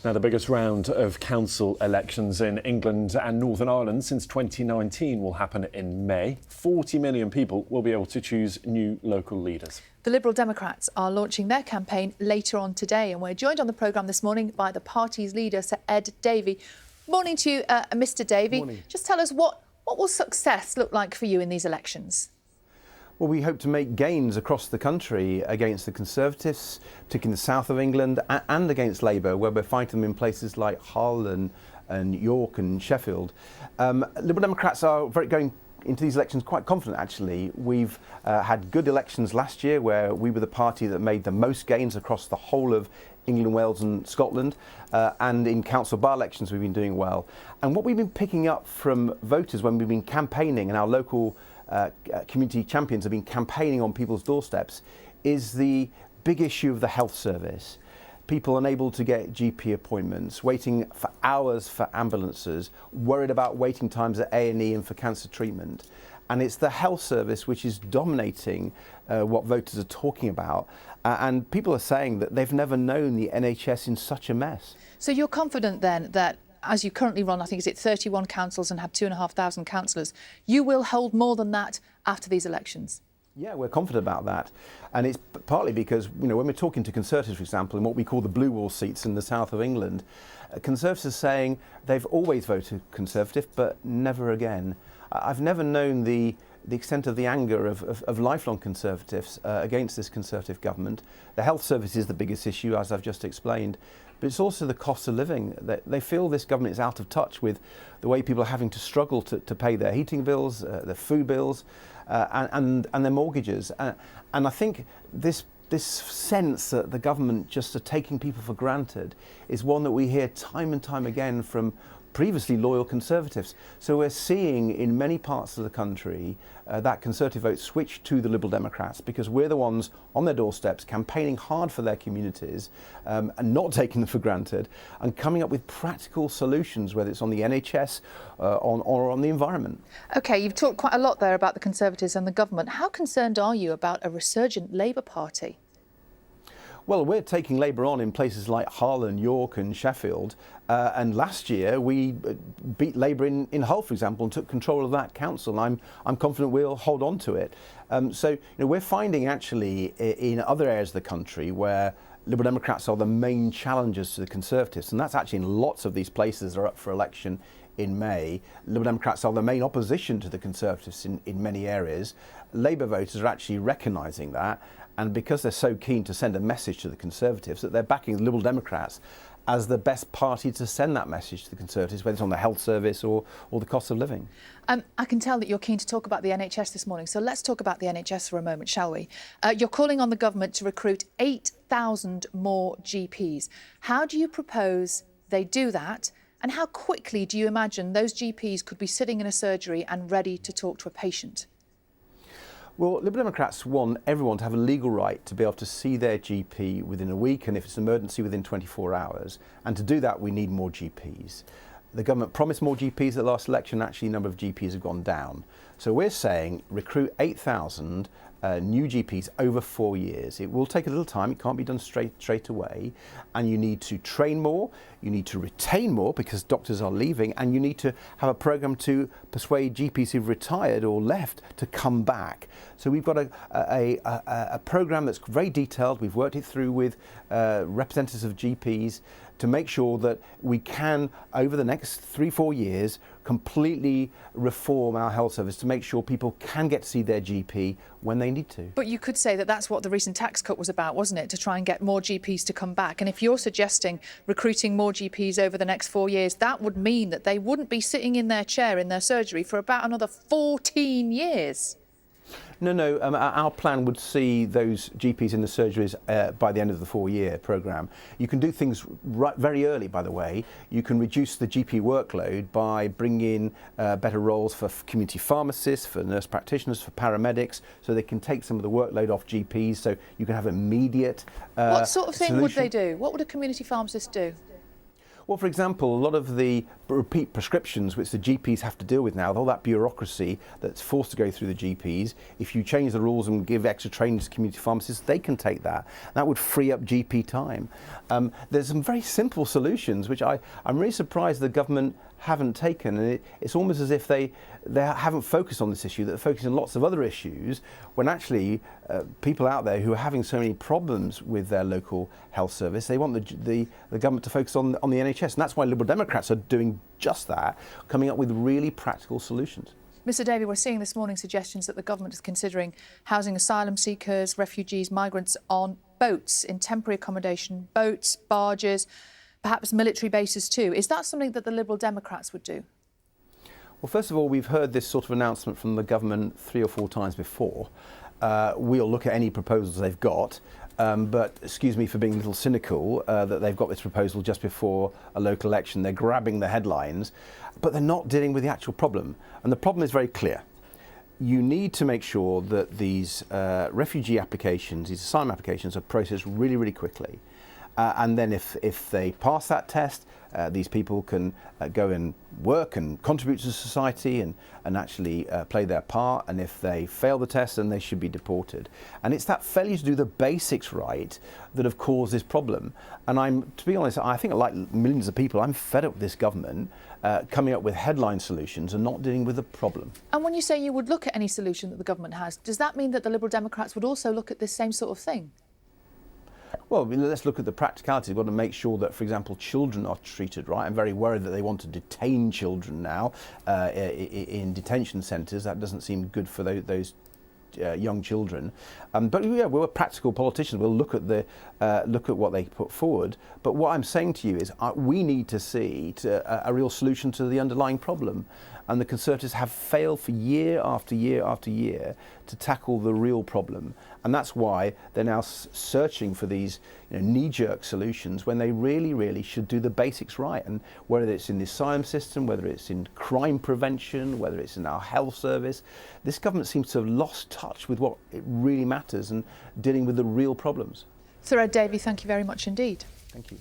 Now, the biggest round of council elections in England and Northern Ireland since 2019 will happen in May. 40 million people will be able to choose new local leaders. The Liberal Democrats are launching their campaign later on today, and we're joined on the programme this morning by the party's leader, Sir Ed Davey. Morning to you, Mr Davey. Morning. Just tell us what will success look like for you in these elections? Well, we hope to make gains across the country against the Conservatives, particularly in the south of England, and against Labour, where we're fighting them in places like Hull and York and Sheffield. Liberal Democrats are going into these elections quite confident, actually. We've had good elections last year where we were the party that made the most gains across the whole of England, Wales and Scotland, and in council by-elections we've been doing well. And what we've been picking up from voters when we've been campaigning, and our local community champions have been campaigning on people's doorsteps, is the big issue of the health service. People unable to get GP appointments, waiting for hours for ambulances, worried about waiting times at A&E and for cancer treatment. And it's the health service which is dominating what voters are talking about. And people are saying that they've never known the NHS in such a mess. So you're confident then that, as you currently run, I think is it 31 councils and have 2,500 councillors, you will hold more than that after these elections? Yeah, we're confident about that. And it's partly because, you know, when we're talking to Conservatives, for example, in what we call the blue wall seats in the south of England, Conservatives are saying they've always voted Conservative, but never again. I've never known the extent of the anger of lifelong Conservatives against this Conservative government. The health service is the biggest issue, as I've just explained, but it's also the cost of living. They feel this government is out of touch with the way people are having to struggle to pay their heating bills, their food bills, and their mortgages. And I think this sense that the government just are taking people for granted is one that we hear time and time again from previously loyal Conservatives. So we're seeing in many parts of the country that Conservative vote switch to the Liberal Democrats, because we're the ones on their doorsteps campaigning hard for their communities and not taking them for granted, and coming up with practical solutions, whether it's on the NHS or on the environment. OK, you've talked quite a lot there about the Conservatives and the government. How concerned are you about a resurgent Labour Party? Well, we're taking Labour on in places like Hull and York and Sheffield. And last year we beat Labour in Hull, for example, and took control of that council. And I'm confident we'll hold on to it. So you know, we're finding actually in other areas of the country where Liberal Democrats are the main challengers to the Conservatives, and that's actually in lots of these places that are up for election in May. Liberal Democrats are the main opposition to the Conservatives in many areas. Labour voters are actually recognising that, and because they're so keen to send a message to the Conservatives, that they're backing the Liberal Democrats as the best party to send that message to the Conservatives, whether it's on the health service or the cost of living. I can tell that you're keen to talk about the NHS this morning, so let's talk about the NHS for a moment, shall we? You're calling on the government to recruit 8,000 more GPs. How do you propose they do that? And how quickly do you imagine those GPs could be sitting in a surgery and ready to talk to a patient? Well, Liberal Democrats want everyone to have a legal right to be able to see their GP within a week, and if it's an emergency, within 24 hours. And to do that, we need more GPs. The government promised more GPs at the last election. Actually, the number of GPs have gone down. So we're saying recruit 8,000 new GPs over 4 years. It will take a little time. It can't be done straight away. And you need to train more. You need to retain more because doctors are leaving. And you need to have a programme to persuade GPs who've retired or left to come back. So we've got a programme that's very detailed. We've worked it through with representatives of GPs to make sure that we can, over the next 3-4 years, completely reform our health service to make sure people can get to see their GP when they need to. But you could say that that's what the recent tax cut was about, wasn't it? To try and get more GPs to come back. And if you're suggesting recruiting more GPs over the next 4 years, that would mean that they wouldn't be sitting in their chair in their surgery for about another 14 years. No, our plan would see those GPs in the surgeries by the end of the 4-year programme. You can do things very early, by the way. You can reduce the GP workload by bringing in better roles for community pharmacists, for nurse practitioners, for paramedics, so they can take some of the workload off GPs, so you can have immediate What sort of thing solution. would they do? What would a community pharmacist do? Well, for example, a lot of the repeat prescriptions which the GPs have to deal with now, all that bureaucracy that's forced to go through the GPs, if you change the rules and give extra training to community pharmacists, they can take that. That would free up GP time. There's some very simple solutions which I'm really surprised the government haven't taken, and it's almost as if they haven't focused on this issue, that they're focusing on lots of other issues, when actually people out there who are having so many problems with their local health service, they want the government to focus on the NHS, and that's why Liberal Democrats are doing just that, coming up with really practical solutions. Mr Davey, we're seeing this morning suggestions that the government is considering housing asylum seekers, refugees, migrants on boats, in temporary accommodation, boats, barges, perhaps military bases too. Is that something that the Liberal Democrats would do? Well, first of all, we've heard this sort of announcement from the government 3 or 4 times before. We'll look at any proposals they've got, but excuse me for being a little cynical, that they've got this proposal just before a local election. They're grabbing the headlines, but they're not dealing with the actual problem. And the problem is very clear. You need to make sure that these refugee applications, these asylum applications, are processed really, really quickly. And then if they pass that test, these people can go and work and contribute to society and actually play their part. And if they fail the test, then they should be deported. And it's that failure to do the basics right that have caused this problem. And to be honest, I think like millions of people, I'm fed up with this government coming up with headline solutions and not dealing with the problem. And when you say you would look at any solution that the government has, does that mean that the Liberal Democrats would also look at this same sort of thing? Well, let's look at the practicality. We've got to make sure that, for example, children are treated right. I'm very worried that they want to detain children now in detention centres. That doesn't seem good for those young children. But yeah, we're practical politicians. We'll look at what they put forward. But what I'm saying to you is we need to see a real solution to the underlying problem. And the Conservatives have failed for year after year after year to tackle the real problem. And that's why they're now searching for these knee-jerk solutions when they really, really should do the basics right. And whether it's in the asylum system, whether it's in crime prevention, whether it's in our health service, this government seems to have lost touch with what it really matters and dealing with the real problems. Sir Ed Davey, thank you very much indeed. Thank you.